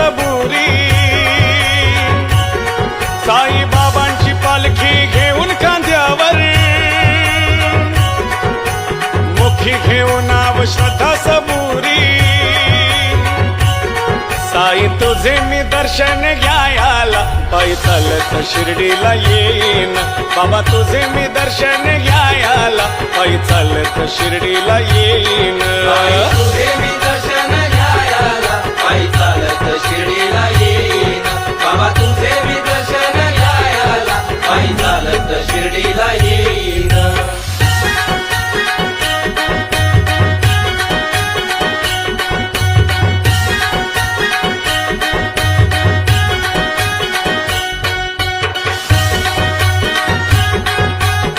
सबुरी साई बाबांची पालखी घेऊन खांद्यावर मुखी घेऊन नाव श्रद्धा सबुरी साई तुझे मी दर्शन घ्यायला पायी चालत शिर्डीला येईन बाबा तुझे मी दर्शन घ्यायला पायी चालत शिर्डीला येईन तुझे मी